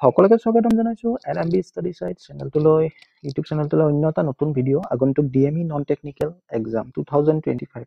সকলোকে স্বাগতম জনাইছো LMB ষ্টাডি সাইট চেনেলটোলৈ ইউটিউব চেনেলটোলৈ অন্য এটা নতুন ভিডিঅ' আগন্তুক DME non technical exam 2025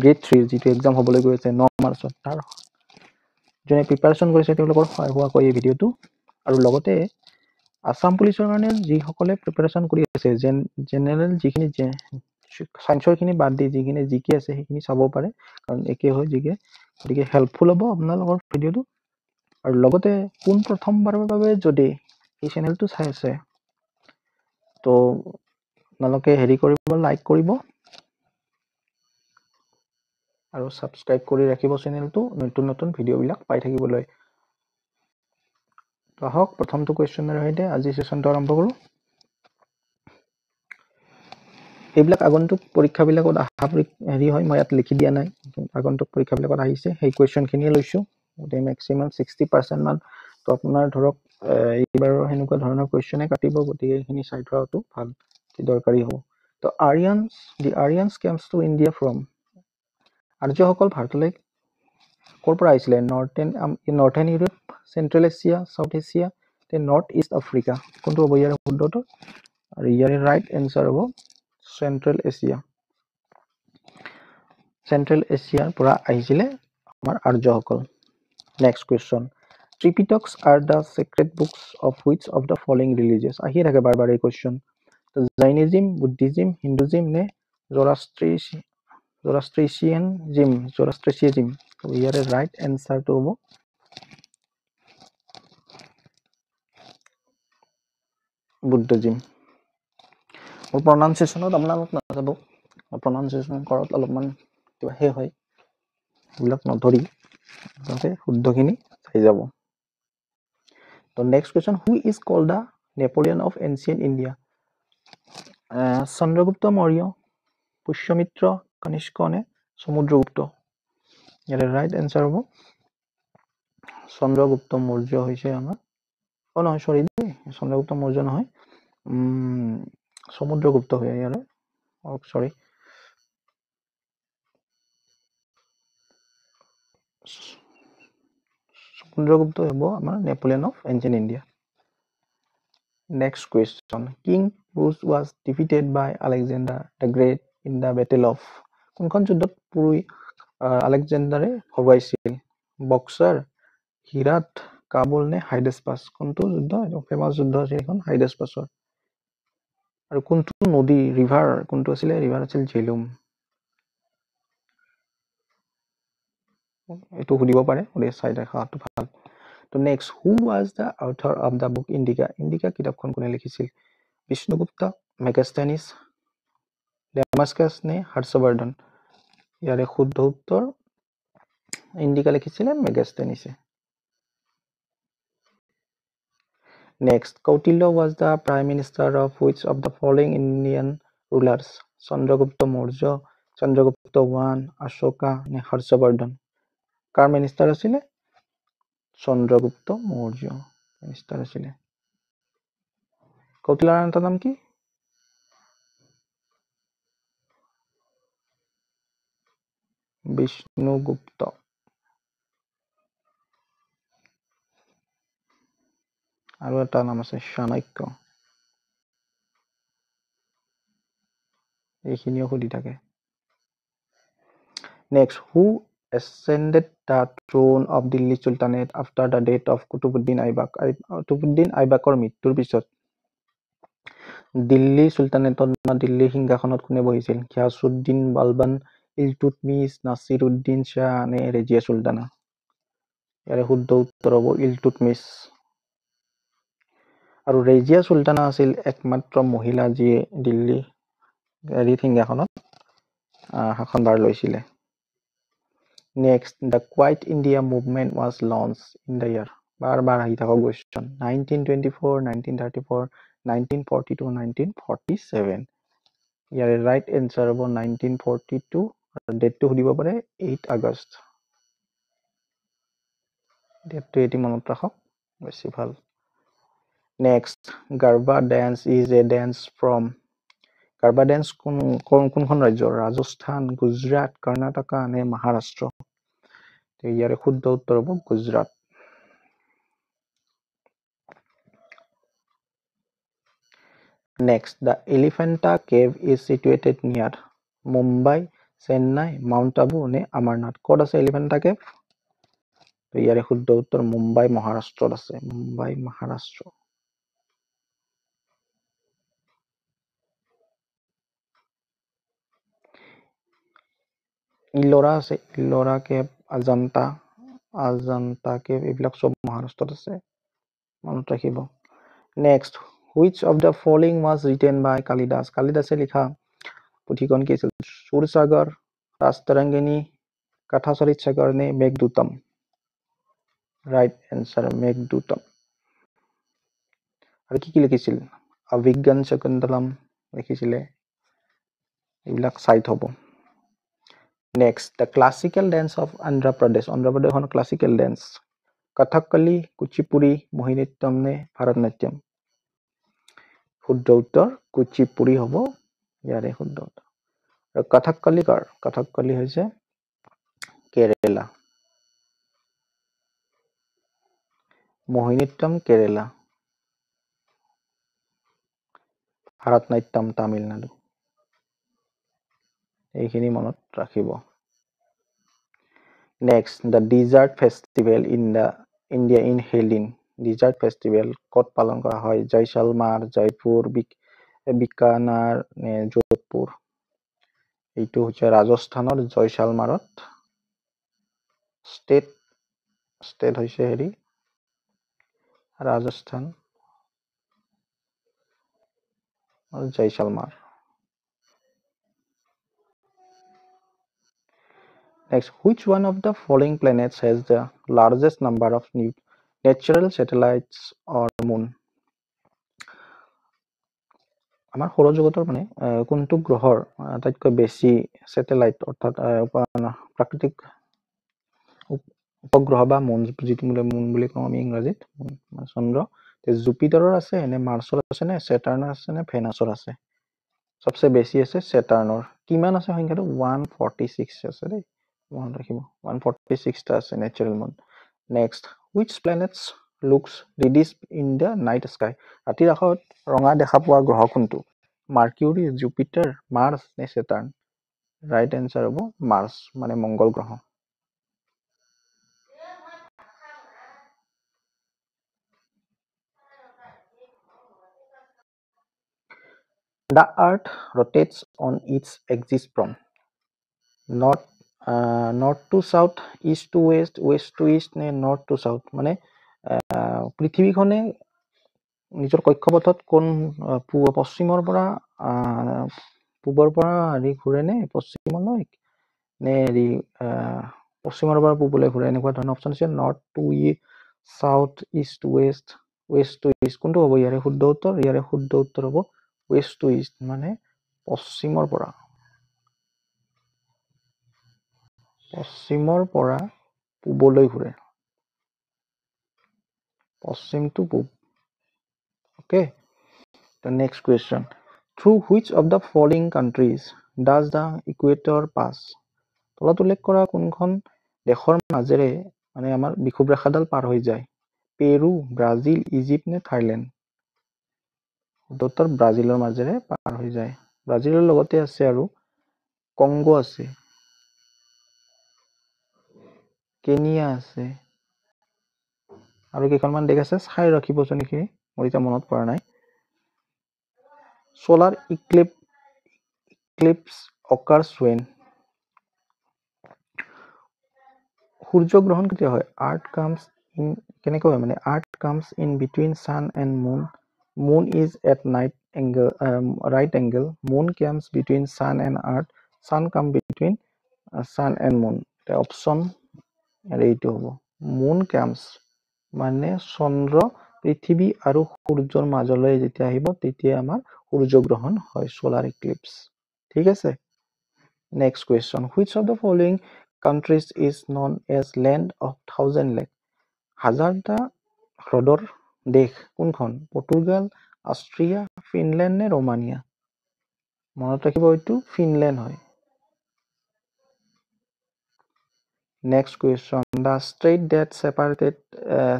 grade 3 যিটো এক্সাম হ'বলৈ গৈ আছে 9 মাৰ্চত তাৰ যোনে প্ৰিপাৰেচন কৰিছে তেওঁলোকৰ সহায় হোৱাকৈ এই ভিডিঅ'টো আৰু লগতে আসাম পুলিচৰ কাৰণে যিসকলে প্ৰিপাৰেচন কৰি আছে জেনেৰেল যিখিনি সায়েন্সৰখিনি বাদ দি যিখিনি জিকে আছে সেইখিনি চাব পাৰে কাৰণ একে হয় জিকে গতিকে হেল্পফুল হ'ব আপোনালোকৰ ভিডিঅ'টো আৰু লগতে কোন প্ৰথমবাৰৰ বাবে যদি এই চেনেলটো চাই আছে তো আপোনালোকে হেৰি কৰিব লাইক কৰিব আৰু সাবস্ক্ৰাইব কৰি ৰাখিব চেনেলটো নতুন নতুন ভিডিঅ'বিলাক পাই থাকিবলৈ তো আহক প্ৰথমটো কোৱেশ্চনৰ সৈতে আজি সেশনটো আৰম্ভ কৰোঁ এইবিলাক আগন্তুক পৰীক্ষাবিলাকত অহা হেৰি হয় মই ইয়াত লিখি দিয়া নাই আগন্তুক পৰীক্ষাবিলাকত আহিছে সেই কোৱেশ্চনখিনিয়ে লৈছোঁ গতিকে মেক্সিমাম 60% মান তো আপোনাৰ ধৰক এইবাৰৰ সেনেকুৱা ধৰণৰ কোৱেশ্চনে কাটিব গতিকে এইখিনি চাই থোৱাটো ভাল দৰকাৰী হ'ব তো Aryans came to India from আৰ্যসকল ভাৰতলৈ ক'ৰ পৰা আহিছিলে northern Europe central Asia south Asia তে নৰ্থ ইষ্ট আফ্ৰিকা কোনটো হ'ব ইয়াৰ শুদ্ধটো আৰু ইয়াৰ ৰাইট এনসাৰ হ'ব চেণ্ট্ৰেল এছিয়াৰ পৰা আহিছিলে আমাৰ আৰ্যসকল next question Tripitaks are the sacred books of which of the following religions আহিয়ে থাকে বাৰ এই কুৱেশ্চন তো জাইনিজম বুদ্ধিজম হিন্দুজম নে জৰাষ্ট্ৰিয়ানিজম তো ইয়াৰে ৰাইট এনসাৰটো হ'ব বুদ্ধিজম মোৰ প্ৰনাউন্সিয়েশ্যনত আপোনালোক নাযাব প্ৰনাউন্সিয়েশ্যন কৰাত অলপমান কিবা হে হয় এইবিলাক নধৰি তাতে শুদ্ধখিনি চাই যাব তো next question who is called the Napoleon of ancient India Chandragupta Maurya Pushyamitra Kanishka নে সমুদ্ৰগুপ্ত ইয়াৰে ৰাইট এনসাৰ হ'ব চন্দ্ৰগুপ্ত মৌৰ্য হৈছে আমাৰ নহয় সৰি চন্দ্ৰগুপ্ত মৌৰ্য নহয় সমুদ্ৰগুপ্ত হয় ইয়াৰে সৰি সমুদ্ৰগুপ্ত হ'ব আমাৰ Napoleon of ancient India next question king Bruce was defeated by Alexander the Great in the battle of কোনখন যুদ্ধত আলেকজেণ্ডাৰে হৰুৱাইছিল বক্সাৰ হিৰাট কাবুল নে হাইডেছপাছ কোনটো যুদ্ধ ফেমাছ যুদ্ধ আছিল এখন হাইডেছপাছৰ আৰু কোনটো নদী ৰিভাৰ কোনটো আছিল ৰিভাৰ আছিল ঝেলুম এটো সুধিব পাৰে ওৰে চাই দেখাটো ভাল তো next who was the author of the book Indica কিতাপখন কোনে লিখিছিল বিষ্ণুগুপ্ত মেগাস্তেনিছ ডেমাস্কাছ নে হৰ্ষবৰ্ধন ইয়াৰে শুদ্ধ উত্তৰ ইণ্ডিকা লিখিছিলে মেগাস্তেনিছে Next, Kautilya was the prime minister of which of the following Indian rulers? Chandragupta Maurya, Chandragupta I, Ashoka, ne Harshavardhan. Car minister আছিলে Chandragupta Maurya minister আছিলে কৌটিল্যৰ আন এটা নাম কি বিষ্ণুগুপ্ত আৰু এটা নাম আছে চাণক্য এইখিনিও সুধি থাকে next who ascended the throne of Delhi Sultanate after the death of Qutbuddin Aibak Qutbuddin Aibakৰ মৃত্যুৰ পিছত দিল্লী সুলতানেটত দিল্লী সিংহাসনত কোনে বহিছিল ঘিয়াছুদ্দিন বালবান ইলতুৎমিছ নাছিৰুদ্দিন শাহ নে ৰেজিয়া সুলতানা ইয়াৰে শুদ্ধ উত্তৰ হ'ব ইলতুৎমিছ আৰু ৰেজিয়া সুলতানা আছিল একমাত্ৰ মহিলা যিয়ে দিল্লী সিংহাসনত শাসনভাৰ লৈছিলে Next, the Quiet India movement was launched in the year. বাৰ আহি থাকক question 1924, 1934, 1942, 1947. ইয়াৰে right answer হ'ব 1942 আৰু ডেটটো সুধিব পাৰে 8 আগষ্ট ডেটটো এটি মনত ৰাখক বেছি ভাল Next, Garba dance is a dance from Garba dance কোনখন ৰাজ্যৰ ৰাজস্থান গুজৰাট কৰ্ণাটকা নে মহাৰাষ্ট্ৰ ইয়াৰে শুদ্ধ উত্তৰ হ'ব Gujarat Next, the Elephanta Cave is situated near Mumbai, Chennai, Mount Abu নে Amarnath. ক'ত আছে Elephanta Cave? তো ইয়াৰে শুদ্ধ উত্তৰ মুম্বাই মহাৰাষ্ট্ৰত আছে। মুম্বাই মহাৰাষ্ট্ৰ। ইলোৰা আছে, ইলোৰা কেভ, আজান্তা কেভ এইবিলাক চব মহাৰাষ্ট্ৰত আছে, মনত ৰাখিব। Next, which of the following was written by Kalidas? কালিদাসে লিখা পুথিখন কি আছিল? সুৰসাগৰ, ৰাজতৰঙ্গিনী, কথাচৰিত সাগৰ নে মেঘদূতম? Right answer Meghadutam. আৰু কি কি লিখিছিল? অভিজ্ঞান শকুন্তলম লিখিছিলে, এইবিলাক চাইট হ'ব। Next, the classical dance of Andhra Pradesh. Andhra প্ৰদেশৰ ক্লাছিকেল ডেন্স কথকলি, কুচিপুড়ি, মোহিনীঅট্টম নে ভাৰতনাট্যম? শুদ্ধ উত্তৰ কুচিপুড়ি হ'ব ইয়াৰে শুদ্ধ উত্তৰ। আৰু কথকলি কাৰ? কথকলি হৈছে কেৰেলা, মোহিনীঅট্টম কেৰেলা, ভাৰতনাট্যম তামিলনাডু। এইখিনি মনত ৰাখিব। Next, the desert festival in the India in held in. Desert festival ক'ত পালন কৰা হয়? জয়সালমাৰ, জয়পুৰ, বিকানাৰ নে যোধপুৰ? এইটো হৈছে ৰাজস্থানৰ জয়সালমাৰত। ষ্টেট হৈছে হেৰি ৰাজস্থান আৰু জয়সালমাৰ। Next, which one of the following planets has the largest number of natural satellites or moon? আমাৰ সৌৰজগতৰ মানে কোনটো গ্ৰহৰ আটাইতকৈ বেছি স্যাটেলাইট অৰ্থাৎ প্ৰাকৃতিক উপগ্ৰহ বা মুন, যিটো মুন বুলি কওঁ আমি ইংৰাজীত, চন্দ্ৰ, জুপিটাৰৰ আছে নে মাৰ্চৰ আছে নে সেটাৰ্ণৰ আছে নে ভেনাছৰ আছে? সবচে বেছি আছে সেটাৰ্ণৰ। কিমান আছে সংখ্যাটো? 146 আছে দেই, মনত ৰাখিব। 146টা আছে natural moon. Next, which planets looks reddish in the night sky? ৰাতিৰ আকাশত ৰঙা দেখা পোৱা গ্ৰহ কোনটো? মাৰ্কিউৰি, জুপিটাৰ, মাৰ্চ নে সেটাৰ্ণ? ৰাইট এনসাৰ হ'ব মাৰ্চ, মানে মংগল গ্ৰহ। The earth rotates on its axis from north to south, east to west, west to east নে north to south? মানে পৃথিৱীখনে নিজৰ কক্ষপথত কোন পশ্চিমৰ পৰা পূবৰ পৰা হেৰি ঘূৰে নে পশ্চিমলৈ নে হেৰি পশ্চিমৰ পৰা পূবলৈ ঘূৰে, এনেকুৱা ধৰণৰ অপশ্যন আছে। North to south, east west, west to east, কোনটো হ'ব ইয়াৰে শুদ্ধ উত্তৰ? ইয়াৰে শুদ্ধ উত্তৰ হ'ব ৱেষ্ট টু ইষ্ট, মানে পশ্চিমৰ পৰা পূবলৈ ঘূৰে, পশ্চিম টু পূব। Okay, the next question, through which of the following countries does the equator pass? তলত উল্লেখ কৰা কোনখন দেশৰ মাজেৰে মানে আমাৰ বিষুৱ ৰেখাডাল পাৰ হৈ যায়? পেৰু, ব্ৰাজিল, ইজিপ্ট নে থাইলেণ্ড? উত্তৰ ব্ৰাজিলৰ মাজেৰে পাৰ হৈ যায়। ব্ৰাজিলৰ লগতে আছে আৰু কংগো আছে, কেনিয়া আছে, আৰু কেইখনমান দেশ আছে, চাই ৰাখিবচোন এইখিনি, মোৰ এতিয়া মনত পৰা নাই। Solar eclipse occurs when? সূৰ্যগ্ৰহণ কেতিয়া হয়? কেনেকৈ হয় মানে? Earth comes in between sun and moon, moon is at right angle, moon comes between sun and earth, sun come between sun and moon. Option এইটো হ'ব মুন কামছ, মানে চন্দ্ৰ পৃথিৱী আৰু সূৰ্যৰ মাজলৈ যেতিয়া আহিব তেতিয়া আমাৰ সূৰ্যগ্ৰহণ হয়, সোলাৰ ইক্লিপ্স। ঠিক আছে। Next question, which of the following countries is known as land of thousand lake? হাজাৰটা হ্ৰদৰ দেশ কোনখন? পৰ্তুগাল, অষ্ট্ৰিয়া, ফিনলেণ্ড নে ৰোমানিয়া? মনত ৰাখিব, এইটো ফিনলেণ্ড হয়। Next question, the strait that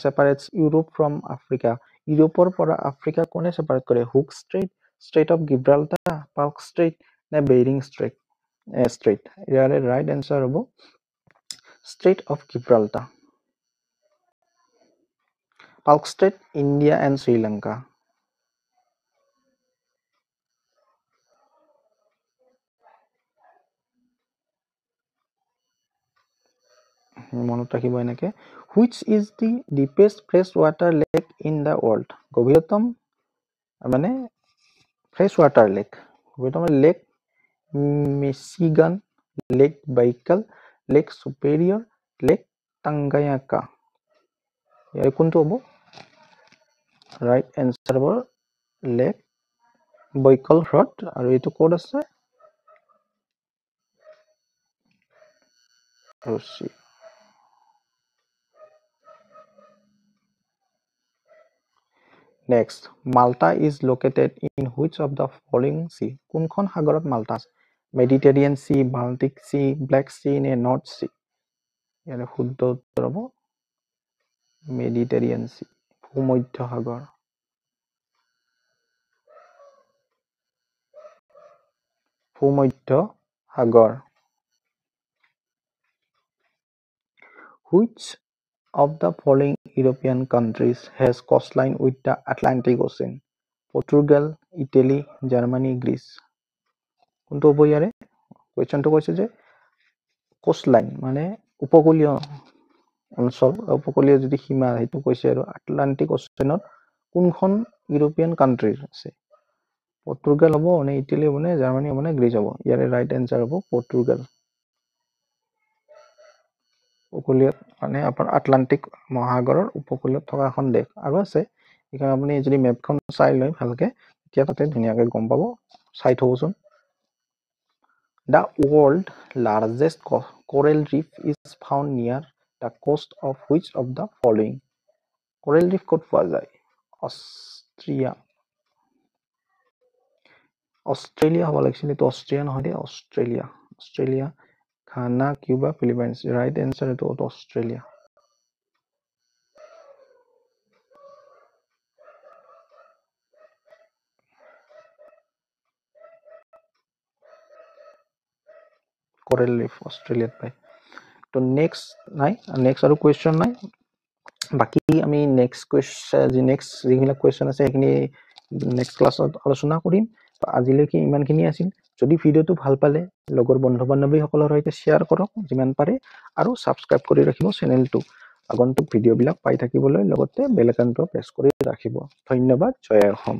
separates Europe from Africa. ইউৰোপৰ পৰা আফ্ৰিকা কোনে সেপাৰেট কৰে? হুক strait, Strait of Gibraltar, Palk Strait, নে Bering Strait? Strait. ইয়াৰে right answer হ'ব Strait of Gibraltar. Palk Strait, India and Sri Lanka. মনত ৰাখিব এনেকে which is the deepest freshwater lake in the world গভীৰতম মানে freshwater lake গভীৰতম lake Michigan lake Baikal lake Superior lake Tanganyika ইয়াৰ কোনটো হ'ব right answer হ'ব lake Baikal হ্ৰদ আৰু এইটো ক'ত আছে Russia Next, Malta is located in which of the following sea? কোনখন সাগৰত মাল্টা আছে? Mediterranean Sea, Baltic Sea, Black Sea নে North Sea? ইয়াৰে শুদ্ধ উত্তৰ হ'ব Mediterranean Sea, ভূমধ্য সাগৰ। ভূমধ্য সাগৰ। Which of the following European countries has coastline with the Atlantic Ocean? Portugal, Italy, Germany, Greece. কোনটো হ'ব ইয়াৰে? কোৱেশ্চনটো কৈছে যে coastline মানে উপকূলীয় অঞ্চল উপকূলীয় যদি সীমা সেইটো কৈছে আৰু আটলান্টিক অচিয়ানত কোনখন ইউৰোপিয়ান কান্ট্ৰিৰ আছে পৰ্তুগাল হ'ব নে ইটালী হ'ব নে জাৰ্মানী হ'ব নে গ্ৰীচ হ'ব ইয়াৰে ৰাইট এনসাৰ হ'ব পৰ্তুগাল উপকূলীয় মানে আপোনাৰ আটলান্টিক মহাসাগৰৰ উপকূলত থকা এখন দেশ আৰু আছে এখানে আপুনি যদি মেপখন চাই লয় ভালকে এতিয়া তাতে ধুনিয়াকৈ গম পাব চাই থবচোন The world's largest coral reef is found near the coast of which of the following? Coral reef ক'ত পোৱা যায়? অষ্ট্ৰেলিয়া হ'ব লাগিছিল এইটো অষ্ট্ৰিয়া নহয় দেই Australia Ghana Cuba Philippines right answer এইটো অষ্ট্ৰেলিয়া coral reef অষ্ট্ৰেলিয়াত পায় তো নেক্সট আৰু কোৱেশ্চন নাই বাকি আমি নেক্সট যিবিলাক কোৱেশ্চন আছে সেইখিনি নেক্সট ক্লাছত আলোচনা কৰিম আজিলৈকে ইমানখিনি আছিল যদি ভিডিওটো ভাল পালে লগৰ বন্ধু-বান্ধৱীসকলৰ সৈতে শ্বেয়াৰ কৰক যিমান পাৰে আৰু সাবস্ক্ৰাইব কৰি ৰাখিব চেনেলটো আগন্তুক ভিডিওবিলাক পাই থাকিবলৈ লগতে বেল আইকনটো প্ৰেছ কৰি ৰাখিব ধন্যবাদ জয় অসম